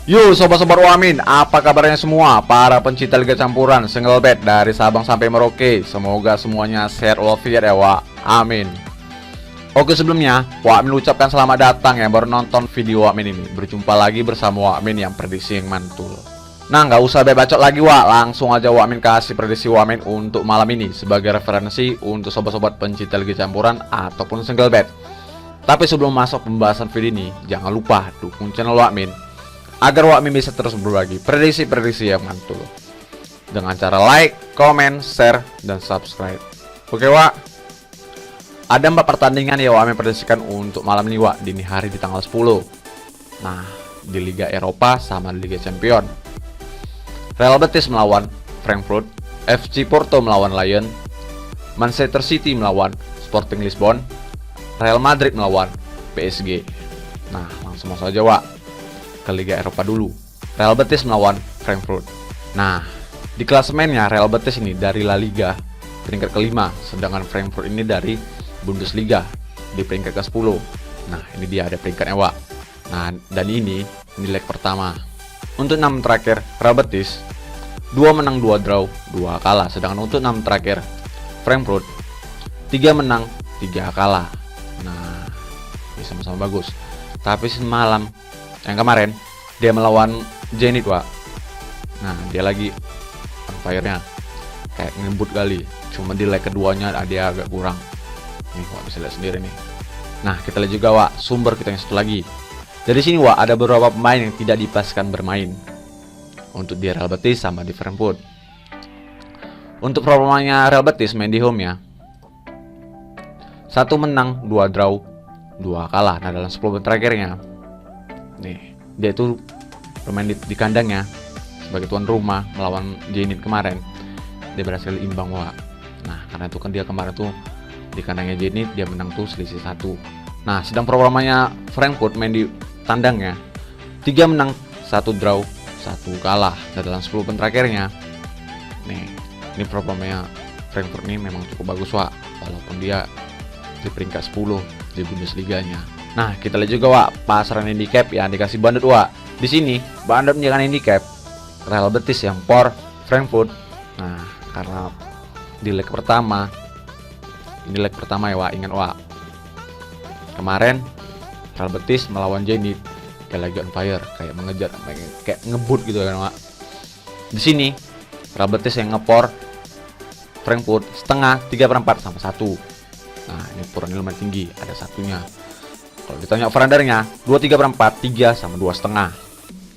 Yo sobat-sobat Wamin, apa kabarnya semua para pencinta Liga Campuran single bet dari Sabang sampai Merauke. Semoga semuanya sehat walafiat ya Wak, amin. Oke sebelumnya, Wamin ucapkan selamat datang yang baru nonton video Wamin ini. Berjumpa lagi bersama Wamin yang prediksi yang mantul. Nah nggak usah bacot lagi Wak, langsung aja Wamin kasih prediksi Wamin untuk malam ini sebagai referensi untuk sobat-sobat pencinta Liga Campuran ataupun single bet. Tapi sebelum masuk pembahasan video ini, jangan lupa dukung channel Wamin agar Wamin bisa terus berbagi prediksi-prediksi yang mantul dengan cara like, comment, share, dan subscribe. Oke Wak, ada 4 pertandingan ya Wamin prediksikan untuk malam ini Wak, dini hari di tanggal 10. Nah, di Liga Eropa sama di Liga Champion. Real Betis melawan Frankfurt, FC Porto melawan Lyon, Manchester City melawan Sporting Lisbon, Real Madrid melawan PSG. Nah, langsung masuk aja Wak ke Liga Eropa dulu. Real Betis melawan Frankfurt. Nah, di klasemennya Real Betis ini dari La Liga peringkat kelima, sedangkan Frankfurt ini dari Bundesliga di peringkat ke-10. Nah, ini dia ada peringkatnya, Wak. Nah, dan ini leg pertama. Untuk 6 terakhir Real Betis 2 menang, 2 draw, 2 kalah. Sedangkan untuk 6 terakhir Frankfurt 3 menang, 3 kalah. Nah, ini sama-sama bagus. Tapi semalam yang kemarin dia melawan Zenit Wak. Nah dia lagi on fire-nya kayak ngebut kali. Cuma di leg keduanya dia agak kurang. Nih Wak bisa lihat sendiri nih. Nah kita lihat juga Wak sumber kita yang satu lagi. Dari sini Wak ada beberapa pemain yang tidak dipastikan bermain untuk di Real Betis sama di Frankfurt. Untuk performanya Real Betis main di home ya, 1 menang, 2 draw, 2 kalah. Nah dalam 10 terakhirnya nih, dia itu bermain di kandangnya sebagai tuan rumah melawan Zenit kemarin. Dia berhasil imbang Wak. Nah, karena itu kan dia kemarin tuh di kandangnya Zenit dia menang tuh selisih 1. Nah, sedang performanya Frankfurt main di tandangnya 3 menang, 1 draw, 1 kalah. Dan dalam 10 terakhirnya nih, ini performanya Frankfurt ini memang cukup bagus Wak, walaupun dia di peringkat 10 di Bundesliga-nya. Nah, kita lihat juga Wak pasaran handicap yang dikasih bandot Wak. Di sini bandot menjaga handicap Real Betis yang por Frankfurt. Nah, karena di leg pertama, ini leg pertama ya Wak, ingat Wak. Kemarin Real Betis melawan Zenit kayak lagi on fire, kayak mengejar, kayak ngebut gitu kan Wak. Di sini Real Betis yang ngepor Frankfurt setengah, 3/4 sama 1. Nah, ini porannya lumayan tinggi, ada satunya. Kalau ditanya over-undernya 2/3/4, 3 sama 2,5.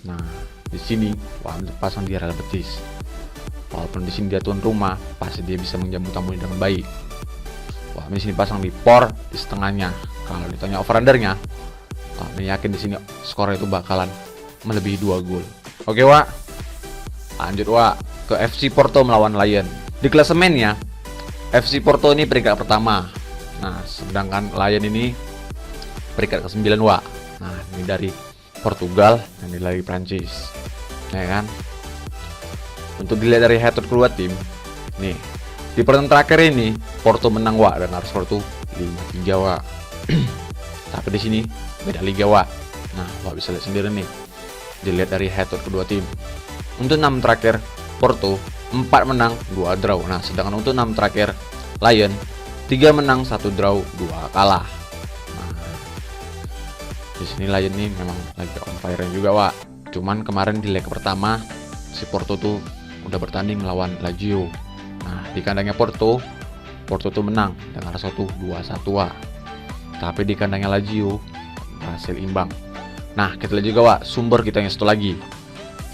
Nah, di sini wah pasang dia Real Betis. Walaupun di sini dia tuan rumah, pasti dia bisa menjamu tamunya dengan baik. Wah, di sini pasang di por di setengahnya. Kalau ditanya over-undernya, ini yakin di sini skor itu bakalan melebihi 2 gol. Oke, Wak. Lanjut, Wak, ke FC Porto melawan Lyon. Di klasemennya FC Porto ini peringkat pertama. Nah, sedangkan Lyon ini peringkat ke-9 Wak. Nah ini dari Portugal dan ini dari Prancis ya kan. Untuk dilihat dari head to head kedua tim nih, di pertandingan terakhir ini Porto menang Wak dan harus Porto 5-3 Wak. Tapi di sini beda liga Wak. Nah Wak bisa lihat sendiri nih, dilihat dari head to head kedua tim. Untuk 6 terakhir Porto 4 menang, 2 draw. Nah sedangkan untuk 6 terakhir Lyon 3 menang, 1 draw, 2 kalah. Di sini Lyon nih memang lagi on fire juga Wak. Cuman kemarin di leg pertama si Porto tuh udah bertanding melawan Lazio. Nah di kandangnya Porto tuh menang dengan skor 2-1 Wak. Tapi di kandangnya Lazio berhasil imbang. Nah kita lihat juga Wak sumber kita yang satu lagi.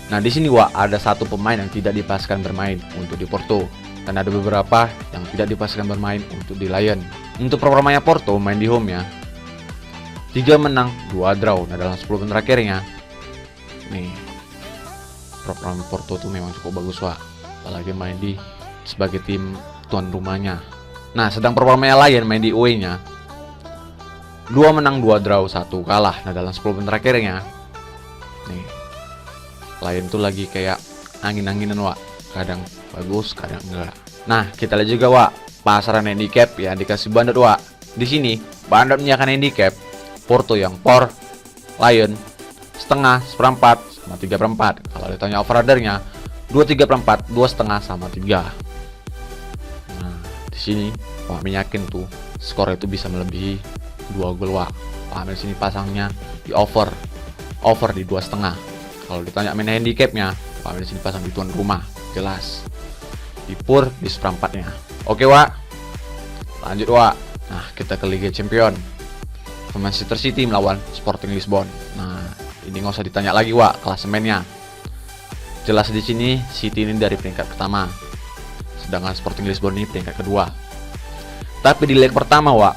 Nah di sini Wak ada satu pemain yang tidak dipastikan bermain untuk di Porto dan ada beberapa yang tidak dipastikan bermain untuk di Lyon. Untuk performanya Porto main di home ya, 3 menang, 2 draw. Nah dalam 10 terakhirnya nih performa Porto tuh memang cukup bagus Wak, apalagi main di sebagai tim tuan rumahnya. Nah sedang performanya Lyon main di away nya 2 menang, 2 draw, 1 kalah. Nah dalam 10 terakhirnya nih Lyon tuh lagi kayak angin-anginan Wak, kadang bagus kadang enggak. Nah kita lihat juga Wak pasaran handicap ya dikasih bandot Wak. Di sini bandot menjaga handicap Porto yang por Lyon setengah, seperempat, sama 3/4. Kalau ditanya over-undernya 23/4, 2,5 sama 3. Nah, di sini Wak Amin yakin tuh skor itu bisa melebihi 2 gol Wak. Wak Amin sini pasangnya di over di 2,5. Kalau ditanya main handicapnya, Wak Amin sini pasang di tuan rumah, jelas. Di pur di seperempatnya. Oke Wak, lanjut Wak. Nah, kita ke Liga Champion. Manchester City melawan Sporting Lisbon. Nah, ini nggak usah ditanya lagi Wak, klasemennya. Jelas di sini City ini dari peringkat pertama, sedangkan Sporting Lisbon ini peringkat kedua. Tapi di leg pertama Wak,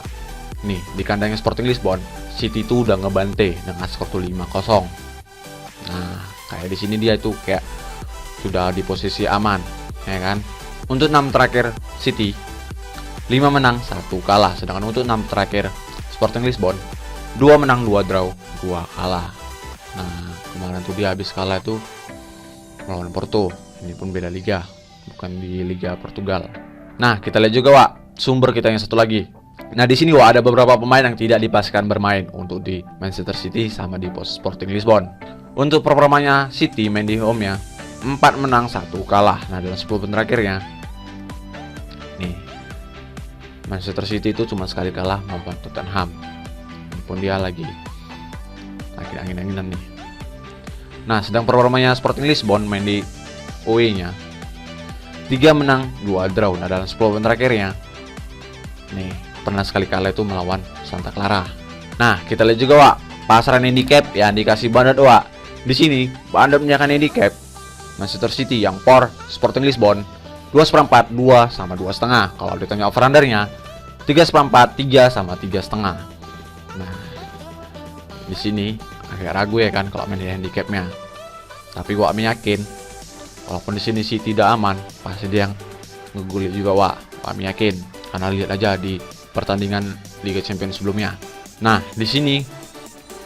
nih di kandangnya Sporting Lisbon, City itu udah ngebante dengan skor tuh 5-0. Nah, kayak di sini dia itu kayak sudah di posisi aman, ya kan? Untuk 6 terakhir City 5 menang, 1 kalah. Sedangkan untuk 6 terakhir Sporting Lisbon 2 menang, 2 draw, 2 kalah. Nah, kemarin tuh dia habis kalah itu melawan Porto. Ini pun beda liga, bukan di Liga Portugal. Nah, kita lihat juga Wak, sumber kita yang satu lagi. Nah, di sini Wak ada beberapa pemain yang tidak dipastikan bermain untuk di Manchester City sama di Sporting Lisbon. Untuk performanya City main di home-nya 4 menang, 1 kalah. Nah, dalam 10 terakhirnya nih Manchester City itu cuma sekali kalah melawan Tottenham. Walaupun dia lagi angin-anginan nih. Nah, sedang performanya Sporting Lisbon main di away-nya 3 menang, 2 draw. Nah, dalam 10 terakhirnya nih pernah sekali kalah itu melawan Santa Clara. Nah, kita lihat juga Wak, pasaran handicap yang dikasih Bandit Wak. Di sini Bandit menyakan handicap Manchester City yang por Sporting Lisbon 2/4, 2 sama 2,5. Kalau ditanya over-undernya 3/4, 3 sama 3,5. Nah, di sini agak ragu ya kan kalau main di handicapnya. Tapi Wak Amin yakin walaupun di sini sih tidak aman, pasti dia yang ngegulit juga Wak Amin yakin. Karena lihat aja di pertandingan Liga Champions sebelumnya. Nah, di sini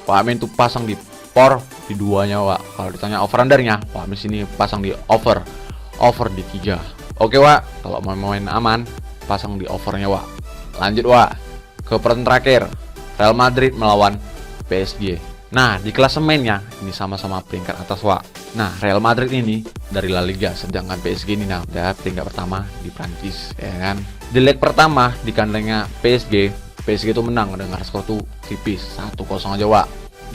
Wak Amin tuh pasang di por di duanya Wak. Kalau ditanya over-undernya, Wak Amin sini pasang di over di 3. Oke Wak, kalau mau main aman, pasang di overnya Wak. Lanjut Wak, ke pertandingan terakhir, Real Madrid melawan PSG. Nah, di klasemennya ini sama-sama peringkat atas Wak. Nah, Real Madrid ini dari La Liga, sedangkan PSG ini nah udah peringkat pertama di Prancis, ya kan. Di leg pertama di kandangnya PSG itu menang dengan skor tuh tipis 1-0 aja Wak.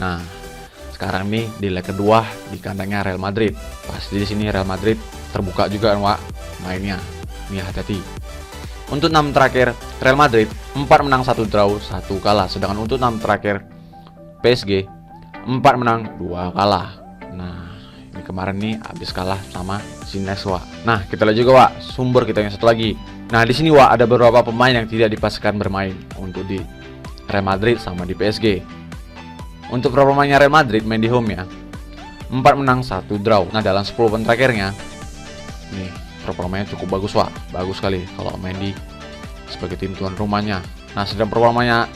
Nah, sekarang nih di leg kedua di kandangnya Real Madrid. Pasti di sini Real Madrid terbuka juga kan Wak mainnya. Nih hati-hati. Untuk 6 terakhir Real Madrid 4 menang, 1 draw, 1 kalah. Sedangkan untuk 6 terakhir PSG 4 menang, 2 kalah. Nah, ini kemarin nih habis kalah sama Sines Wak. Nah, kita lihat juga Wak sumber kita yang satu lagi. Nah, di sini Wak ada beberapa pemain yang tidak dipastikan bermain untuk di Real Madrid sama di PSG. Untuk performanya Real Madrid main di home ya 4 menang, 1 draw. Nah, dalam 10 terakhirnya nih performanya cukup bagus Wak, bagus sekali kalau main di sebagai tim tuan rumahnya. Nah, sedang performanya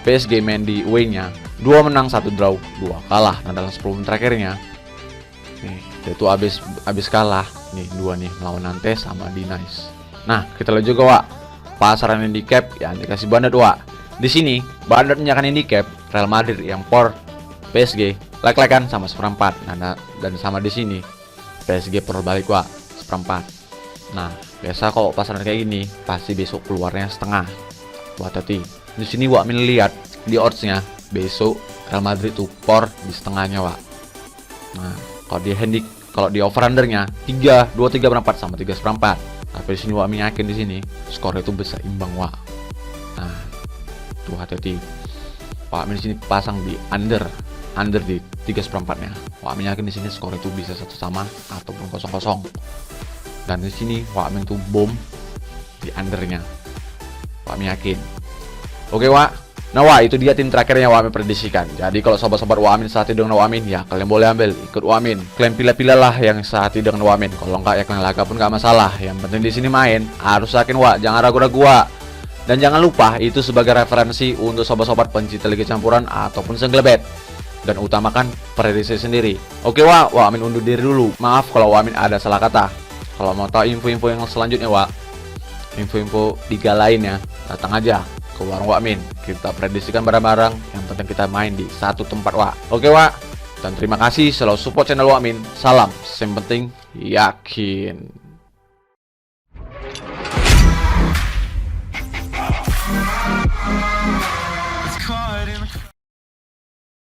PSG main di away-nya 2 menang, 1 draw, 2 kalah. Nah, dalam 10 terakhirnya nih dia itu habis kalah nih 2 nih melawan Nantes sama di Nice. Nah, kita lihat juga Wak pasaran handicap yang dikasih Bandit Wak. Di sini Bandit menyakan handicap Real Madrid yang por PSG lek-lekan sama 1/4. Nah, dan sama di sini PSG perbalik Wak 1/4. Nah, biasa kalau pasaran kayak gini pasti besok keluarnya setengah. Buat hati. Di sini Wak Amin lihat di oddsnya besok Real Madrid tuh por di setengahnya Wak. Nah, kalau di over undernya 23/4 sama 3/4. Tapi di sini Wak Amin yakin di sini skor itu bisa imbang Wak. Nah, tuh hati-hati. Wak Amin di sini pasang di under di 3/4-nya. Wak Amin yakin di sini skor itu bisa 1 sama ataupun 0-0. Dan di sini Wak Amin tuh bom di undernya. Wak Amin yakin. Oke Wak. Nah Wak, itu dia tim terakhirnya Wak Amin prediksikan. Jadi kalau sobat-sobat Wak Amin sehati dengan Wak Amin, ya kalian boleh ambil ikut Wak Amin. Kalian pilih-pilih lah yang sehati dengan Wak Amin. Kalau enggak ya kalian laga pun enggak masalah. Yang penting di sini main harus yakin Wak, jangan ragu-ragu Wak. Dan jangan lupa itu sebagai referensi untuk sobat-sobat pencinta liga campuran ataupun senglebet. Dan utamakan prediksi sendiri. Oke Wak Amin undur diri dulu. Maaf kalau Wak Amin ada salah kata. Kalau mau tahu info-info yang selanjutnya Wak, info-info liga lainnya, datang aja ke warung Wak Amin. Kita prediksikan bareng-bareng. Yang penting kita main di satu tempat Wak. Oke Wak, Dan terima kasih selalu support channel Wak Min. Salam, yang penting yakin.